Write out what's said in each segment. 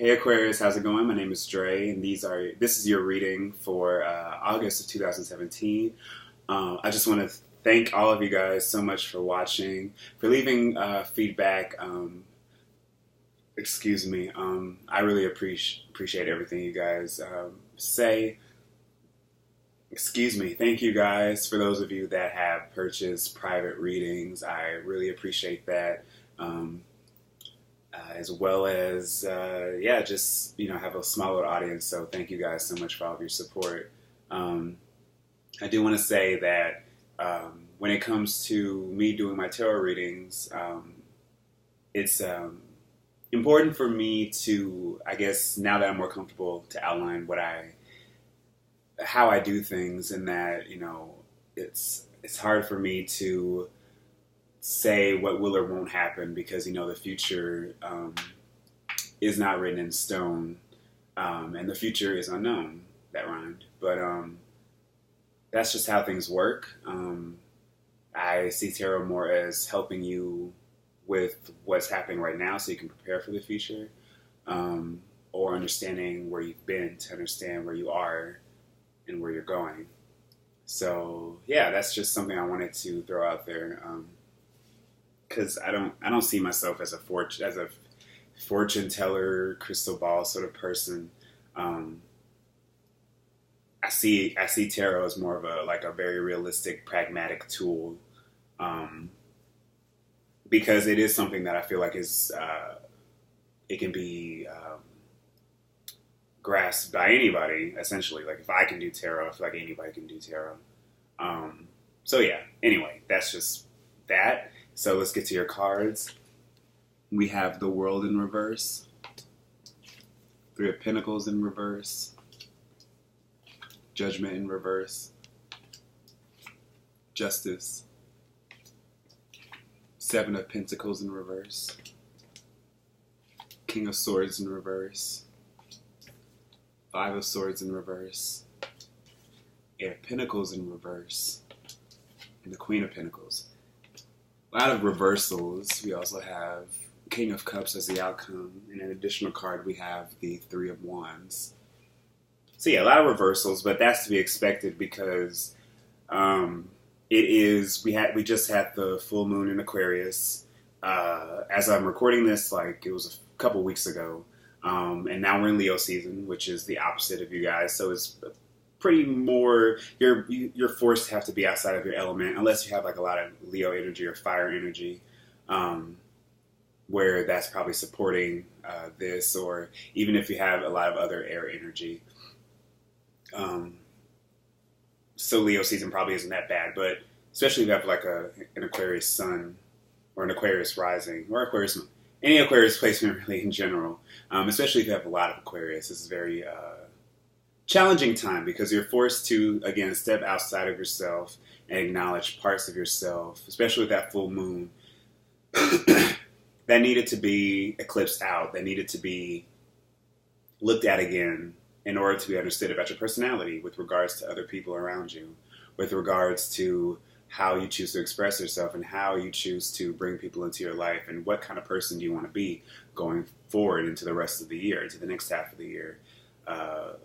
Hey Aquarius, how's it going? My name is Dre, and this is your reading for August of 2017. I just want to thank all of you guys so much for watching, for leaving feedback. Excuse me. I really appreciate everything you guys say. Excuse me. Thank you guys for those of you that have purchased private readings. I really appreciate that. As well as, just, have a smaller audience. So thank you guys so much for all of your support. I do want to say that when it comes to me doing my tarot readings, it's important for me to, I guess, now that I'm more comfortable, to outline how I do things, and that, it's hard for me to say what will or won't happen because, the future is not written in stone, and the future is unknown. That rhymed. But that's just how things work. I see tarot more as helping you with what's happening right now so you can prepare for the future, or understanding where you've been to understand where you are and where you're going. So yeah, that's just something I wanted to throw out there. Because I don't see myself as a fortune teller, crystal ball sort of person. I see tarot as more of a very realistic, pragmatic tool, because it is something that I feel like it can be grasped by anybody, essentially. Like, if I can do tarot, I feel like anybody can do tarot. So yeah. Anyway, that's just that. So let's get to your cards. We have the World in reverse, Three of Pentacles in reverse, Judgment in reverse, Justice, Seven of Pentacles in reverse, King of Swords in reverse, Five of Swords in reverse, Eight of Pentacles in reverse, and the Queen of Pentacles. A lot of reversals. We also have King of Cups as the outcome, and an additional card we have the Three of Wands. So yeah, a lot of reversals, but that's to be expected because we just had the full moon in Aquarius. As I'm recording this, it was a couple weeks ago, and now we're in Leo season, which is the opposite of you guys. So it's pretty more, you're forced to have to be outside of your element, unless you have a lot of Leo energy or fire energy, where that's probably supporting this, or even if you have a lot of other air energy. So Leo season probably isn't that bad, but especially if you have an Aquarius sun or an Aquarius rising or Aquarius moon, any Aquarius placement really in general, especially if you have a lot of Aquarius. This is very challenging time because you're forced to, again, step outside of yourself and acknowledge parts of yourself, especially with that full moon, that needed to be eclipsed out, that needed to be looked at again in order to be understood about your personality with regards to other people around you, with regards to how you choose to express yourself and how you choose to bring people into your life, and what kind of person do you want to be going forward into the rest of the year, into the next half of the year.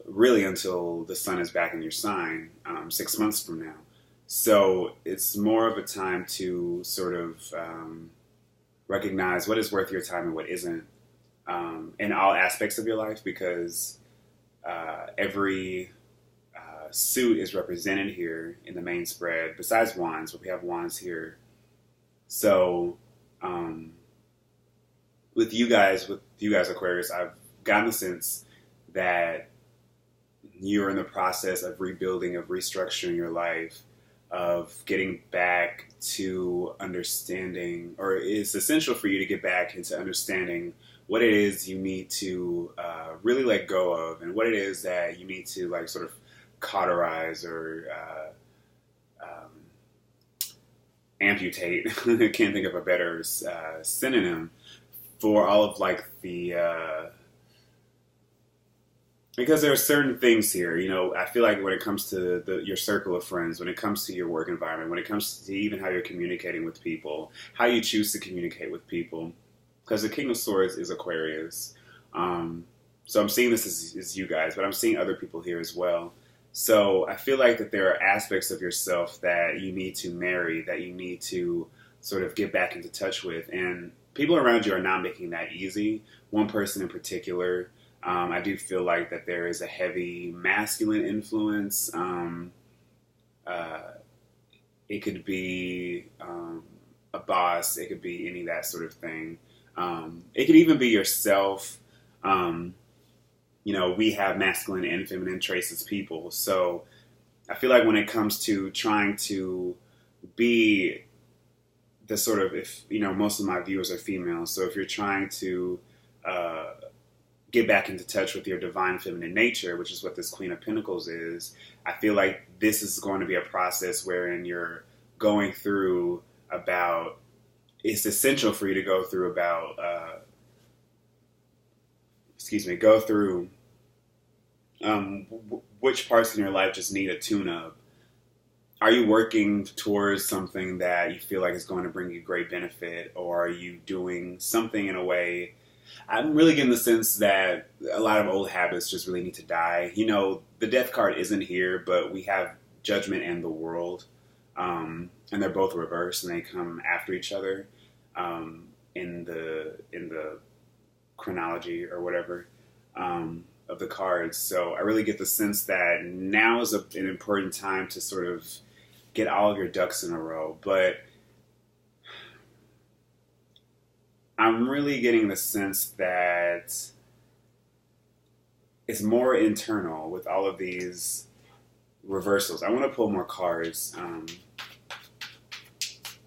Really until the sun is back in your sign 6 months from now. So it's more of a time to sort of recognize what is worth your time and what isn't, in all aspects of your life, because every suit is represented here in the main spread, besides wands, but we have wands here. So with you guys Aquarius, I've gotten the sense that you're in the process of rebuilding, of restructuring your life, of getting back to understanding, or it's essential for you to get back into understanding what it is you need to really let go of, and what it is that you need to sort of cauterize or amputate. I can't think of a better synonym for all of the because there are certain things here, I feel like when it comes to your circle of friends, when it comes to your work environment, when it comes to even how you're communicating with people, how you choose to communicate with people, because the King of Swords is Aquarius. so I'm seeing this as you guys, but I'm seeing other people here as well. So I feel like that there are aspects of yourself that you need to marry, that you need to sort of get back into touch with. And people around you are not making that easy. One person in particular, I do feel like that there is a heavy masculine influence. It could be a boss. It could be any of that sort of thing. It could even be yourself. We have masculine and feminine traits as people. So I feel like when it comes to trying to be the sort of, if, most of my viewers are female. So if you're trying to get back into touch with your divine feminine nature, which is what this Queen of Pentacles is, I feel like this is going to be a process wherein you're going through about, it's essential for you to go through about, go through which parts in your life just need a tune-up. Are you working towards something that you feel like is going to bring you great benefit, or are you doing something in a way? I'm really getting the sense that a lot of old habits just really need to die. The death card isn't here, but we have judgment and the world, and they're both reversed, and they come after each other in the chronology or whatever of the cards. So I really get the sense that now is an important time to sort of get all of your ducks in a row. But I'm really getting the sense that it's more internal with all of these reversals. I want to pull more cards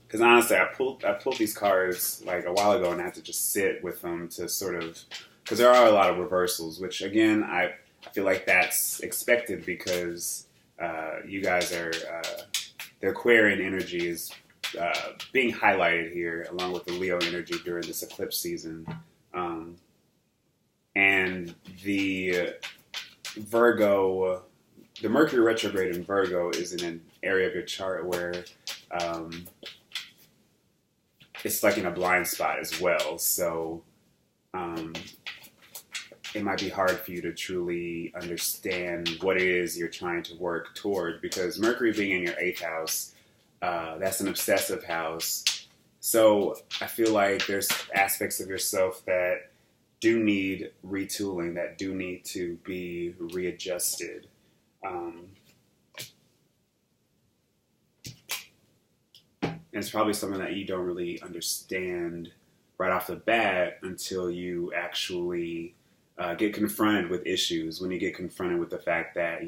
because honestly, I pulled these cards like a while ago, and I had to just sit with them to sort of, because there are a lot of reversals, which again I feel like that's expected because you guys are the Aquarian energy is being highlighted here, along with the Leo energy during this eclipse season. And the Virgo, the Mercury retrograde in Virgo is in an area of your chart where it's like in a blind spot as well. So it might be hard for you to truly understand what it is you're trying to work toward, because Mercury being in your 8th house, that's an obsessive house. So I feel like there's aspects of yourself that do need retooling, that do need to be readjusted. And it's probably something that you don't really understand right off the bat until you actually get confronted with issues. When you get confronted with the fact that,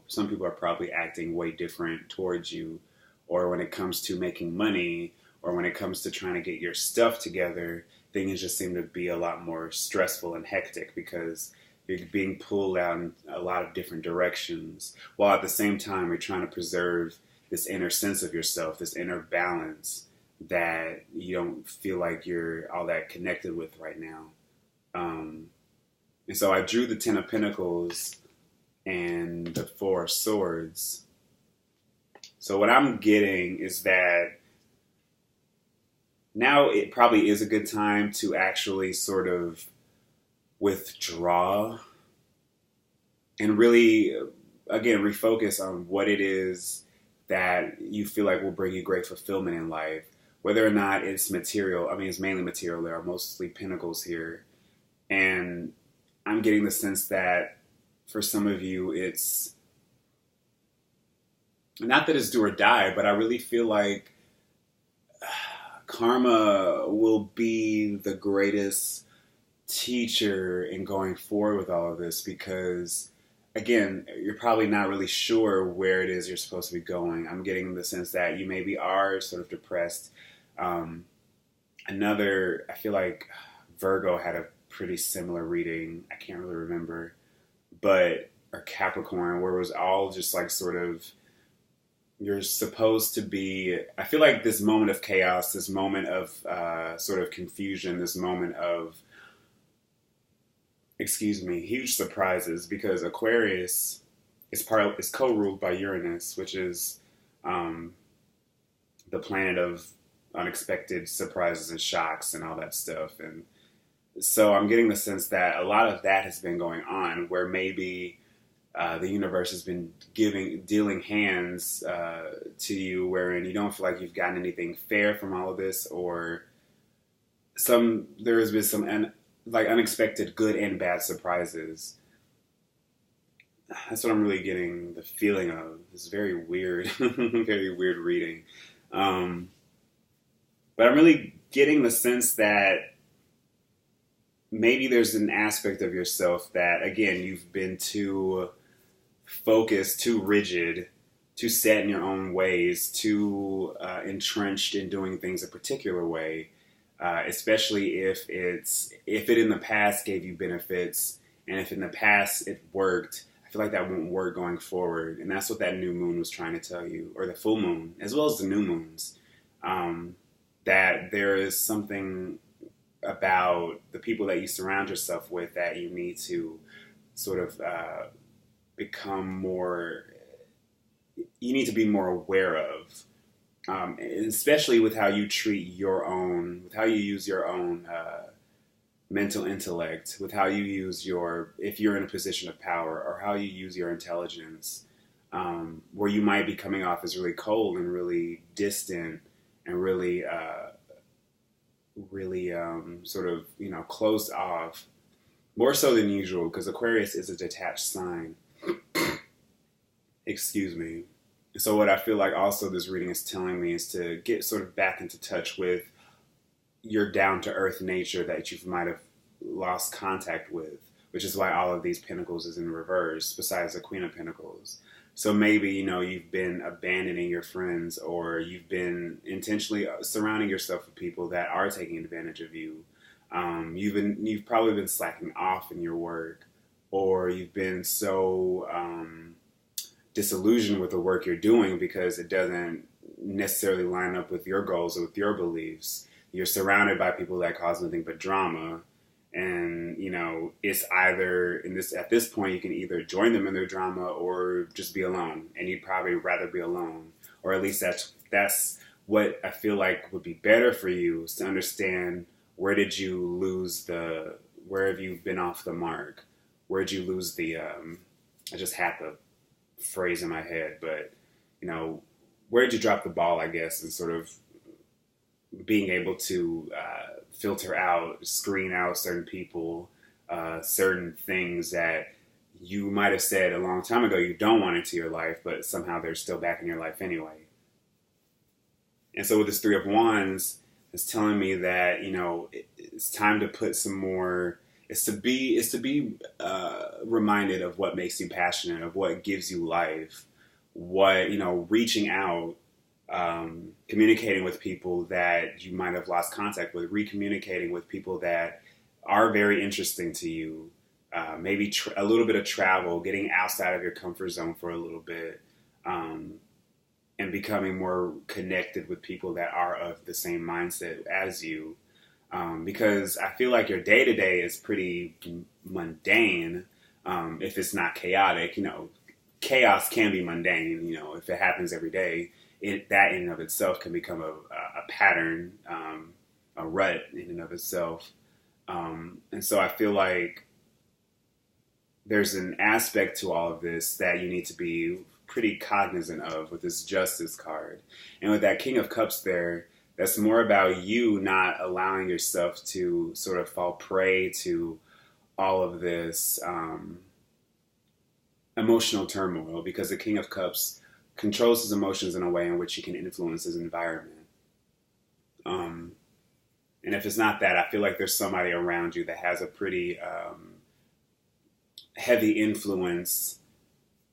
some people are probably acting way different towards you, or when it comes to making money, or when it comes to trying to get your stuff together, things just seem to be a lot more stressful and hectic because you're being pulled out in a lot of different directions, while at the same time you're trying to preserve this inner sense of yourself, this inner balance that you don't feel like you're all that connected with right now. And so I drew the 10 of Pentacles and the 4 of Swords. So what I'm getting is that now it probably is a good time to actually sort of withdraw and really, again, refocus on what it is that you feel like will bring you great fulfillment in life. Whether or not it's material, it's mainly material. There are mostly pentacles here. And I'm getting the sense that for some of you, it's not that it's do or die, but I really feel like karma will be the greatest teacher in going forward with all of this, because again, you're probably not really sure where it is you're supposed to be going. I'm getting the sense that you maybe are sort of depressed. I feel like Virgo had a pretty similar reading. I can't really remember, or Capricorn, where it was all just like sort of, you're supposed to be, I feel like this moment of chaos, this moment of sort of confusion, this moment of, huge surprises, because Aquarius is co-ruled by Uranus, which is the planet of unexpected surprises and shocks and all that stuff. And So I'm getting the sense that a lot of that has been going on, where maybe the universe has been dealing hands to you, wherein you don't feel like you've gotten anything fair from all of this, or there has been some like unexpected good and bad surprises. That's what I'm really getting the feeling of. It's very weird, very weird reading. Um, but I'm really getting the sense that maybe there's an aspect of yourself that, again, you've been too focused, too rigid, too set in your own ways, too entrenched in doing things a particular way, especially if it in the past gave you benefits, and if in the past it worked. I feel like that won't work going forward, and that's what that new moon was trying to tell you, or the full moon, as well as the new moons. That there is something about the people that you surround yourself with that you need to sort of become more, you need to be more aware of, especially with how you treat your own, with how you use your own mental intellect, with how you use if you're in a position of power, or how you use your intelligence, where you might be coming off as really cold and really distant and really, sort of, closed off, more so than usual, because Aquarius is a detached sign. Excuse me. So what I feel like also this reading is telling me is to get sort of back into touch with your down-to-earth nature that you might have lost contact with, which is why all of these pentacles is in reverse, besides the Queen of Pentacles. So maybe, you've been abandoning your friends, or you've been intentionally surrounding yourself with people that are taking advantage of you. You've probably been slacking off in your work, or you've been so disillusioned with the work you're doing because it doesn't necessarily line up with your goals or with your beliefs. You're surrounded by people that cause nothing but drama. And, it's either at this point, you can either join them in their drama or just be alone. And you'd probably rather be alone. Or at least that's what I feel like would be better for you, is to understand where have you been off the mark? Where did you lose I just had the phrase in my head, but, where did you drop the ball, I guess, and sort of being able to filter out, screen out certain people, certain things that you might have said a long time ago you don't want into your life, but somehow they're still back in your life anyway. And so with this Three of Wands, it's telling me that, it's time to put some more, it's to be reminded of what makes you passionate, of what gives you life, what, reaching out, communicating with people that you might have lost contact with, recommunicating with people that are very interesting to you, maybe a little bit of travel, getting outside of your comfort zone for a little bit, and becoming more connected with people that are of the same mindset as you. Because I feel like your day-to-day is pretty mundane, if it's not chaotic. Chaos can be mundane, if it happens every day. That in and of itself can become a pattern, a rut in and of itself. And so I feel like there's an aspect to all of this that you need to be pretty cognizant of with this Justice card. And with that King of Cups there, that's more about you not allowing yourself to sort of fall prey to all of this emotional turmoil, because the King of Cups controls his emotions in a way in which he can influence his environment. And if it's not that, I feel like there's somebody around you that has a pretty heavy influence,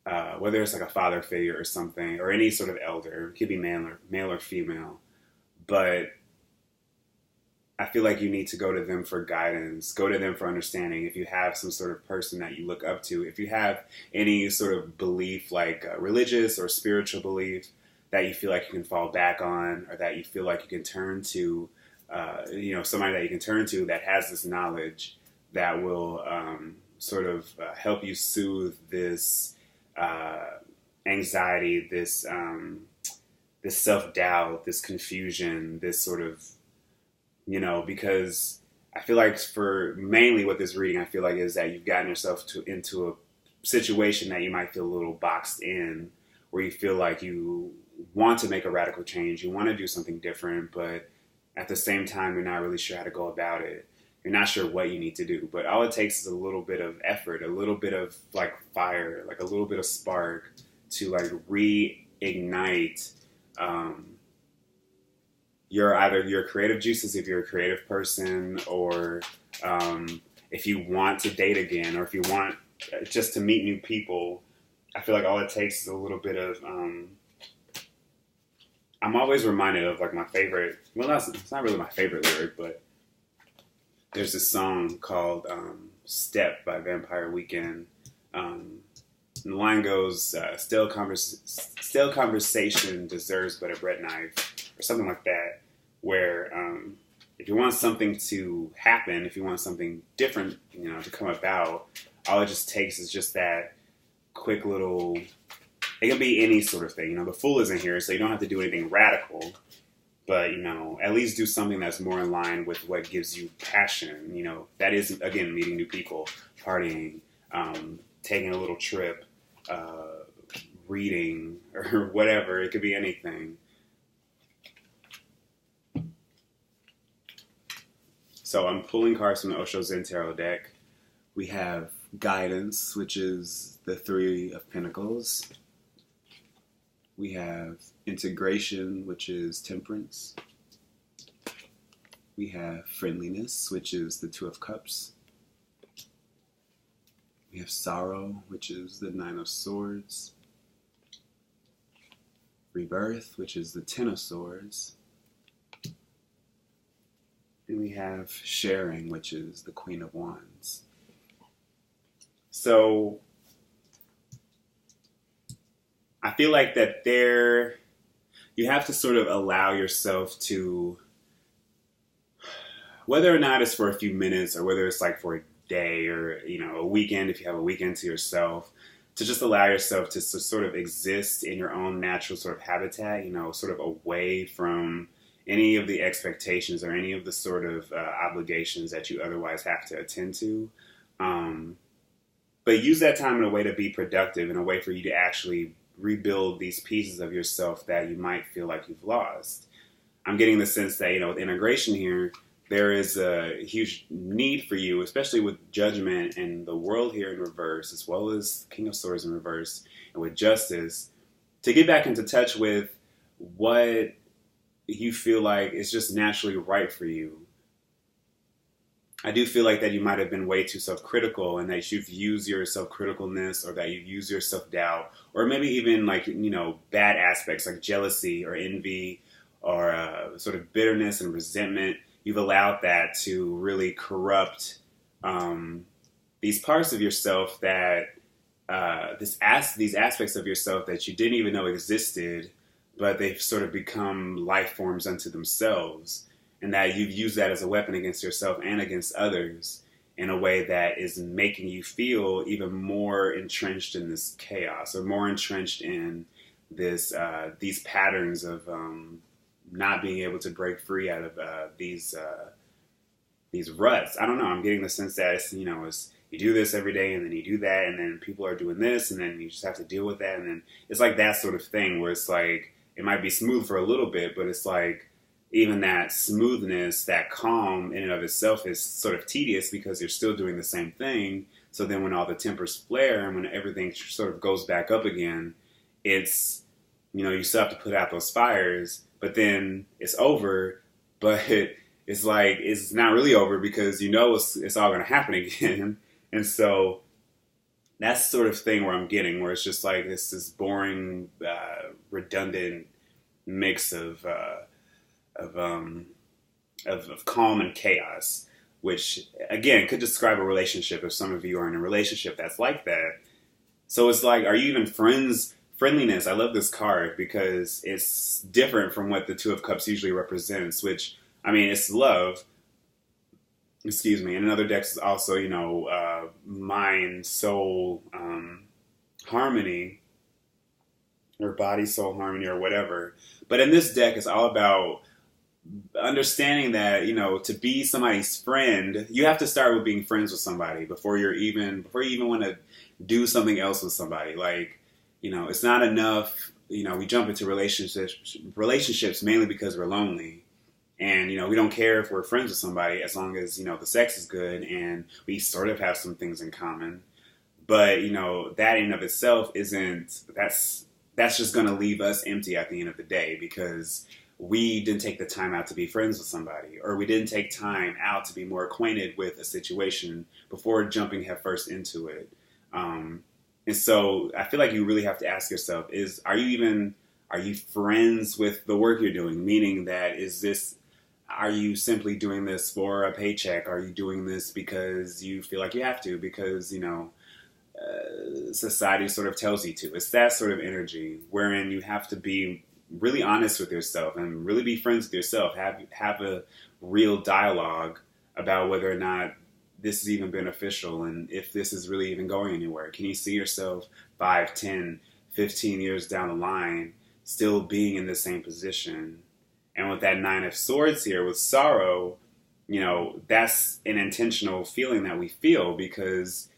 whether it's like a father figure or something, or any sort of elder. It could be male or female. But I feel like you need to go to them for guidance, go to them for understanding. If you have some sort of person that you look up to, if you have any sort of belief, like religious or spiritual belief, that you feel like you can fall back on, or that you feel like you can turn to, somebody that you can turn to that has this knowledge that will sort of help you soothe this anxiety, this self-doubt, this confusion, this sort of, because I feel like for mainly what this reading, I feel like is that you've gotten yourself into a situation that you might feel a little boxed in, where you feel like you want to make a radical change, you want to do something different, but at the same time, you're not really sure how to go about it. You're not sure what you need to do, but all it takes is a little bit of effort, a little bit of like fire, like a little bit of spark to like reignite your creative juices if you're a creative person, or if you want to date again, or if you want just to meet new people. I feel like all it takes is a little bit of I'm always reminded of like my favorite, well, it's not really my favorite lyric, but there's this song called Step by Vampire Weekend. And the line goes, still conversation deserves but a bread knife, or something like that, where if you want something to happen, if you want something different, to come about, all it just takes is just that quick little, it can be any sort of thing. The Fool isn't here, so you don't have to do anything radical, but, at least do something that's more in line with what gives you passion. That is, again, meeting new people, partying, taking a little trip, reading, or whatever. It could be anything. So I'm pulling cards from the Osho Zen Tarot deck. We have Guidance, which is the Three of Pentacles. We have Integration, which is Temperance. We have Friendliness, which is the Two of Cups. We have Sorrow, which is the Nine of Swords. Rebirth, which is the Ten of Swords. And we have Sharing, which is the Queen of Wands. So I feel like that you have to sort of allow yourself to, whether or not it's for a few minutes or whether it's like for a day or, a weekend, if you have a weekend to yourself, to just allow yourself to sort of exist in your own natural sort of habitat, sort of away from any of the expectations or any of the sort of obligations that you otherwise have to attend to. But use that time in a way to be productive, in a way for you to actually rebuild these pieces of yourself that you might feel like you've lost. I'm getting the sense that, with integration here, there is a huge need for you, especially with Judgment and the World here in reverse, as well as King of Swords in reverse, and with Justice, to get back into touch with what you feel like is just naturally right for you. I do feel like that you might have been way too self-critical, and that you've used your self-criticalness, or that you've used your self-doubt, or maybe even like, bad aspects like jealousy or envy or sort of bitterness and resentment. You've allowed that to really corrupt these parts of yourself that, these aspects of yourself that you didn't even know existed, but they've sort of become life forms unto themselves. And that you've used that as a weapon against yourself and against others in a way that is making you feel even more entrenched in this chaos, or more entrenched in this these patterns of not being able to break free out of these ruts. I don't know. I'm getting the sense that it's, it's, you do this every day, and then you do that, and then people are doing this, and then you just have to deal with that, and then it's like that sort of thing where it's like it might be smooth for a little bit, but it's like, even that smoothness, that calm in and of itself is sort of tedious because you're still doing the same thing. So then when all the tempers flare and when everything sort of goes back up again, it's, you still have to put out those fires, but then it's over, but it's like, it's not really over because it's all going to happen again. And so that's the sort of thing where I'm getting, where it's just like this boring, redundant mix of calm and chaos, which again could describe a relationship if some of you are in a relationship that's like that. So it's like, are you even friends? Friendliness. I love this card because it's different from what the Two of Cups usually represents, which, it's love. Excuse me. And another deck is also, mind, soul, harmony, or body, soul, harmony, or whatever. But in this deck, it's all about understanding that, you know, to be somebody's friend, you have to start with being friends with somebody before you even want to do something else with somebody. Like, you know, it's not enough. You know, we jump into relationships mainly because we're lonely. And, you know, we don't care if we're friends with somebody as long as, you know, the sex is good and we sort of have some things in common. But, you know, that in and of itself that's just going to leave us empty at the end of the day, because we didn't take the time out to be friends with somebody, or we didn't take time out to be more acquainted with a situation before jumping headfirst into it. And so I feel like you really have to ask yourself, are you friends with the work you're doing? Meaning that, are you simply doing this for a paycheck? Are you doing this because you feel like you have to, because, you know, society sort of tells you to? It's that sort of energy wherein you have to be really honest with yourself and really be friends with yourself. Have a real dialogue about whether or not this is even beneficial and if this is really even going anywhere. Can you see yourself 5, 10, 15 years down the line still being in the same position? And with that Nine of Swords here, with sorrow, you know, that's an intentional feeling that we feel, because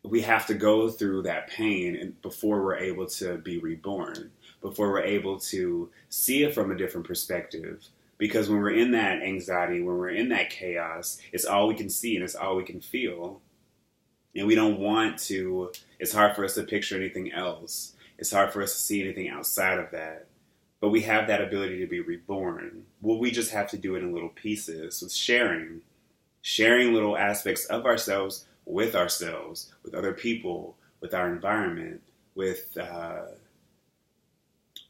we have to go through that pain and before we're able to be reborn, before we're able to see it from a different perspective. Because when we're in that anxiety, when we're in that chaos, it's all we can see and it's all we can feel. And we don't want to, it's hard for us to picture anything else. It's hard for us to see anything outside of that. But we have that ability to be reborn. Well, we just have to do it in little pieces, with sharing little aspects of ourselves, with other people, with our environment, with,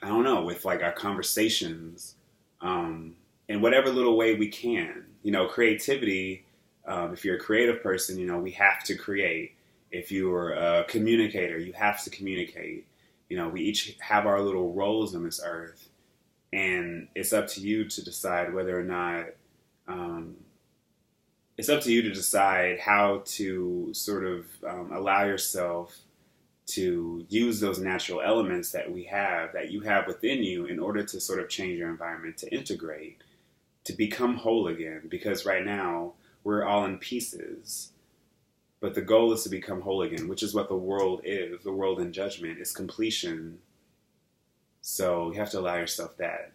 with like our conversations, in whatever little way we can. You know, creativity, if you're a creative person, you know, we have to create. If you're a communicator, you have to communicate. You know, we each have our little roles on this earth, and it's up to you to decide whether or not, it's up to you to decide how to sort of allow yourself to use those natural elements that you have within you, in order to sort of change your environment, to integrate, to become whole again. Because right now we're all in pieces. But the goal is to become whole again, which is what the world is. The world in judgment is completion. So you have to allow yourself that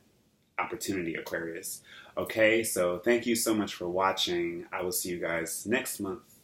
opportunity, Aquarius. Okay, so thank you so much for watching. I will see you guys next month.